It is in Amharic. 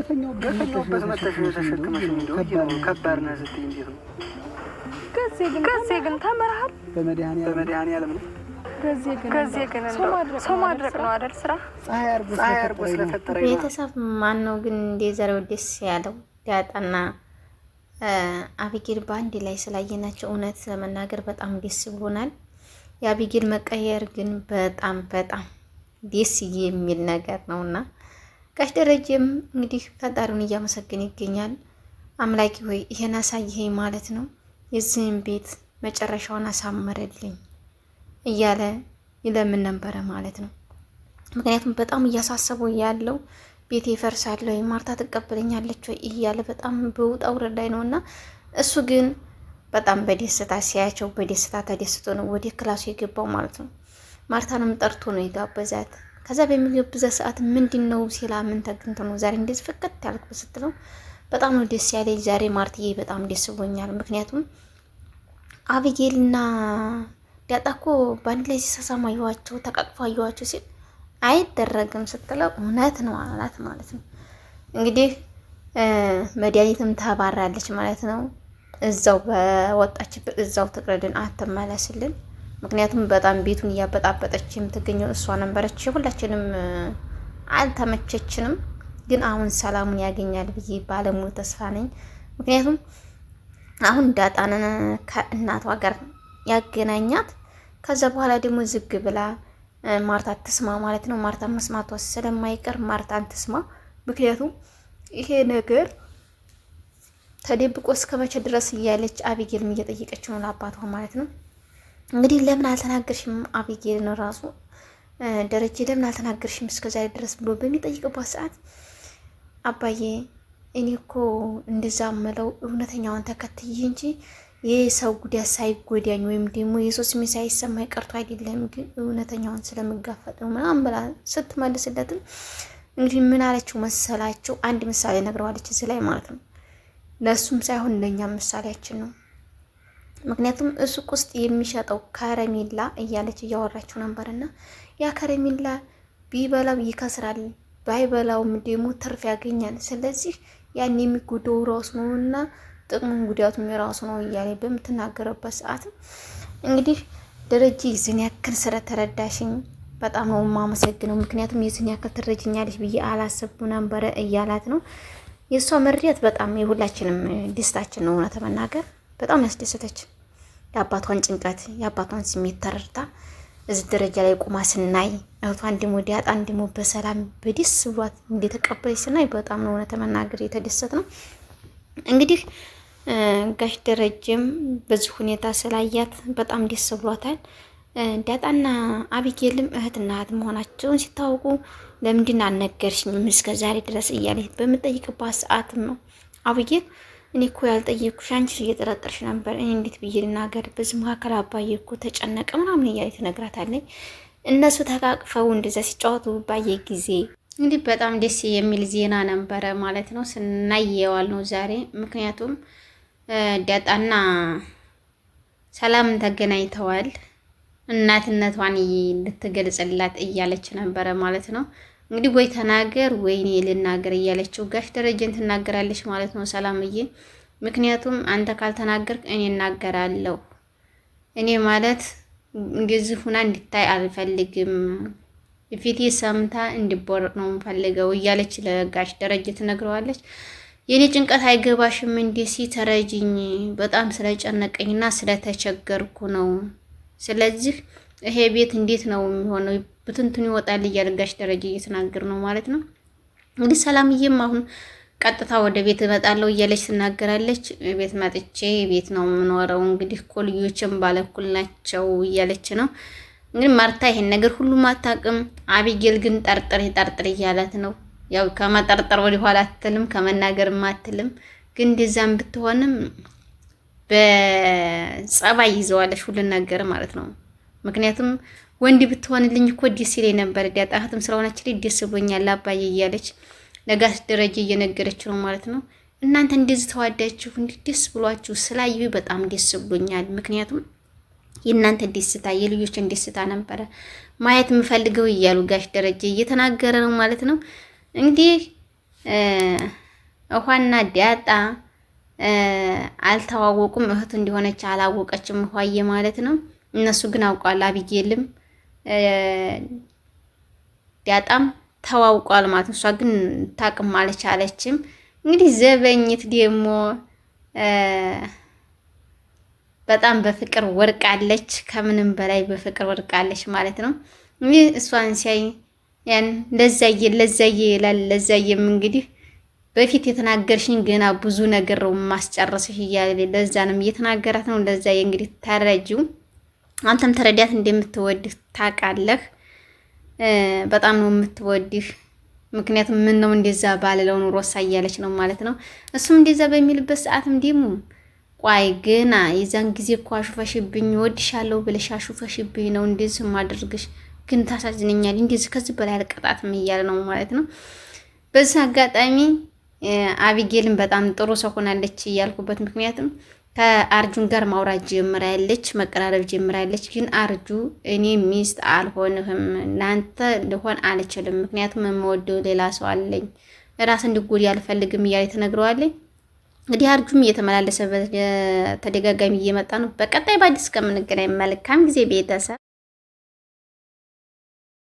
በተኛውበት መተሽ ተሸክመሽ እንደው ከባድ ነው ስትይ እንዴት ነው? ከዚህ ግን ተመረሃል በመድኃኒዓለም ነው። ከዚህ ግን ሰው ማድረግ ነው አይደል ስራ? ፀሐይ አርጎ ስለፈጠረኝ ቤተሰብ ማን ነው ግን እንደዛሬው ደስ ያለው ዳጣና አቢጌል በአንድ ላይ ስላየናቸው እውነት ለመናገር በጣም ደስ ብሎናል። የአቢጌል መቀየር ግን በጣም ደስ የሚል ነገር ነውና ጋሽ ደረጀም እንግዲህ ፈጣሪውን እያመሰገነ ይገኛል። አምላኪ ሆይ ይሄን አሳየኸኝ ማለት ነው፣ የዚህን ቤት መጨረሻውን አሳመረልኝ እያለ ይለምን ነበረ ማለት ነው። ምክንያቱም በጣም እያሳሰበው ያለው ቤት ይፈርሳል ወይ ማርታ ትቀበለኛለች ወይ እያለ በጣም በውጣ ውረድ ላይ ነውና እሱ ግን በጣም በደስታ ሲያቸው በደስታ ተደስቶ ነው ወደ ክላሱ የገባው ማለት ነው። ማርታንም ጠርቶ ነው የጋበዛት። ከዛ በሚገብዘ ሰዓት ምንድነው ሲላ ምን ተግንቶ ነው ዛሬ እንደዚህ ፈቀጥ ያልኩ ስትለው በጣም ነው ደስ ያለኝ ዛሬ ማርትዬ በጣም ደስ ብሎኛል። ምክንያቱም አቢጌልና ዳጣ እኮ በአንድ ላይ ሲሳሳሙ አየኋቸው፣ ተቃቅፎ አየኋቸው ሲል አይደረግም ስትለው እውነት ነው አላት ማለት ነው። እንግዲህ መድኃኒትም ተባራለች ማለት ነው። እዛው በወጣችበት እዛው ትቅረድን አትመለስልን። ምክንያቱም በጣም ቤቱን እያበጣበጠች የምትገኘው እሷ ነበረች። ሁላችንም አልተመቸችንም፣ ግን አሁን ሰላሙን ያገኛል ብዬ ባለሙሉ ተስፋ ነኝ። ምክንያቱም አሁን ዳጣን ከእናቷ ጋር ያገናኛት፣ ከዛ በኋላ ደግሞ ዝግ ብላ ማርታ ትስማ ማለት ነው። ማርታ መስማቷ ስለማይቀር ማርታን ትስማ። ምክንያቱም ይሄ ነገር ተደብቆ እስከ መቼ ድረስ እያለች አቢጌልም እየጠየቀች ነው ለአባቷ ማለት ነው። እንግዲህ ለምን አልተናገርሽም አቢጌልን ራሱ ደረጀ ለምን አልተናገርሽም እስከዛሬ ድረስ ብሎ በሚጠይቅባት ሰዓት አባዬ እኔ እኮ እንደዛ ምለው እውነተኛውን ተከትዬ እንጂ የሰው ጉዳት ሳይጎዳኝ ወይም ደግሞ የሰው ስሜት ሳይሰማኝ ቀርቶ አይደለም፣ ግን እውነተኛውን ስለምጋፈጥ ነው ምናምን ብላ ስትመልስለትም እንግዲህ ምን አለችው መሰላቸው? አንድ ምሳሌ ነግረዋለች እዚህ ላይ ማለት ነው። ለእሱም ሳይሆን ለእኛም ምሳሌያችን ነው። ምክንያቱም ሱቅ ውስጥ የሚሸጠው ከረሜላ እያለች እያወራችው ነበርና ያ ከረሜላ ቢበላው ይከስራል፣ ባይበላውም ደግሞ ትርፍ ያገኛል። ስለዚህ ያን የሚጎዳው ራሱ ነውና ጥቅሙን ጉዳቱም የራሱ ነው እያለ በምትናገረበት ሰዓት እንግዲህ ደረጀ የዚህን ያክል ስለተረዳሽኝ በጣም ነው የማመሰግነው፣ ምክንያቱም የዚህን ያክል ትረጅኛለሽ ብዬ አላሰብኩም ነበረ እያላት ነው። የእሷ መርዳት በጣም የሁላችንም ደስታችን ነው። እውነት መናገር በጣም ያስደሰተች የአባቷን ጭንቀት የአባቷን ስሜት ተረድታ እዚህ ደረጃ ላይ ቁማ ስናይ እህቷን ደግሞ ዳጣን ደግሞ በሰላም በደስ ብሏት እንደተቀበለች ስናይ በጣም ነው እውነት መናገር የተደሰት ነው። እንግዲህ ጋሽ ደረጀም በዚህ ሁኔታ ስላያት በጣም ደስ ብሏታል። ዳጣና አቢጌልም እህትና እህት መሆናቸውን ሲታወቁ ለምንድን አልነገርሽኝም እስከ ዛሬ ድረስ እያለች በምጠይቅባት ሰዓትም ነው አቢጌል እኔ እኮ ያልጠየቅኩሽ አንቺ እየጠረጠርሽ ነበር፣ እኔ እንዴት ብዬ ልናገር? በዚህ መካከል አባዬ እኮ ተጨነቀ ምናምን እያለች ትነግራታለች። እነሱ ተቃቅፈው እንደዛ ሲጫወቱ ባየ ጊዜ እንግዲህ በጣም ደስ የሚል ዜና ነበረ ማለት ነው ስናየዋል ነው ዛሬ። ምክንያቱም ዳጣና ሰላምን ተገናኝተዋል። እናትነቷን ልትገልጽላት እያለች ነበረ ማለት ነው። እንግዲህ ወይ ተናገር ወይ እኔ ልናገር እያለችው ጋሽ ደረጀን ትናገራለች ማለት ነው ሰላምዬ። ምክንያቱም አንተ ካልተናገርክ እኔ እናገራለሁ፣ እኔ ማለት እንደዚህ ሁና እንድታይ አልፈልግም፣ ፊቴ ሰምታ እንዲቦርቅ ነው የምፈልገው እያለች ለጋሽ ደረጀ ትነግረዋለች። የኔ ጭንቀት አይገባሽም እንዴ? ሲተረጅኝ በጣም ስለጨነቀኝና ስለተቸገርኩ ነው። ስለዚህ ይሄ ቤት እንዴት ነው የሚሆነው? ብትንቱን ይወጣል እያለ ጋሽ ደረጀ እየተናገር ነው ማለት ነው። እንግዲህ ሰላምዬም አሁን ቀጥታ ወደ ቤት እመጣለሁ እያለች ትናገራለች። ቤት መጥቼ ቤት ነው የምኖረው፣ እንግዲህ እኮ ልጆችም ባለኩል ናቸው እያለች ነው። እንግዲህ ማርታ ይሄን ነገር ሁሉም አታውቅም። አቢጌል ግን ጠርጥር እያላት ነው። ያው ከመጠርጠር ወደ ኋላ አትልም፣ ከመናገርም አትልም። ግን እንደዛም ብትሆንም በጸባይ ይዘዋለች ሁሉን ነገር ማለት ነው። ምክንያቱም ወንድ ብትሆንልኝ እኮ ደስ ይለኝ ነበር፣ ዳጣ እህትም ስለሆነችልኝ ደስ ብሎኛል አባዬ እያለች ለጋሽ ደረጀ እየነገረች ነው ማለት ነው። እናንተ እንደዚህ ተዋዳችሁ እንዴት ደስ ብሏችሁ ስላዩ በጣም ደስ ብሎኛል። ምክንያቱም የእናንተ ደስታ የልጆችን ደስታ ነበረ ማየት የምፈልገው እያሉ ጋሽ ደረጀ እየተናገረ ነው ማለት ነው። እንግዲህ ውሃና ዳጣ አልተዋወቁም። እህቱ እንደሆነች አላወቀችም ውሃዬ ማለት ነው። እነሱ ግን አውቋል። አቢጌልም ዳጣም ተዋውቋል ማለት ነው። እሷ ግን ታቅም አልቻለችም። እንግዲህ ዘበኝት ደግሞ በጣም በፍቅር ወርቃለች። ከምንም በላይ በፍቅር ወርቃለች ማለት ነው። ይህ እሷን ሲያይ ያን ለዛዬ ይላል። ለዛዬም እንግዲህ በፊት የተናገርሽኝ ገና ብዙ ነገር ነው ማስጨረስሽ እያለ ለዛንም እየተናገራት ነው። ለዛዬ እንግዲህ ተረጂው አንተም ተረዳት እንደምትወድህ ታውቃለህ። በጣም ነው የምትወድህ። ምክንያቱም ምን ነው እንደዛ ባልለው ኑሮሳ እያለች ነው ማለት ነው። እሱም እንደዛ በሚልበት ሰዓትም ደግሞ ቋይ ገና የዛን ጊዜ እኮ አሹፈሽብኝ ወድሻለሁ ብለሽ አሹፈሽብኝ ነው እንደዚህ ማድርግሽ፣ ግን ታሳዝነኛል፣ እንደዚህ ከዚህ በላይ አልቀጣትም እያለ ነው ማለት ነው። በዚህ አጋጣሚ አቢጌልን በጣም ጥሩ ሰው ሆናለች እያልኩበት ምክንያቱም ከአርጁን ጋር ማውራት ጀምራለች፣ መቀራረብ ጀምራለች። ግን አርጁ እኔ ሚስት አልሆንህም፣ ለአንተ ልሆን አልችልም፣ ምክንያቱም የምወደው ሌላ ሰው አለኝ፣ ራስ እንድጎድ አልፈልግም እያለ ተነግረዋለኝ። እንግዲህ አርጁም እየተመላለሰ በተደጋጋሚ እየመጣ ነው። በቀጣይ በአዲስ ከምንገናኝ መልካም ጊዜ ቤተሰብ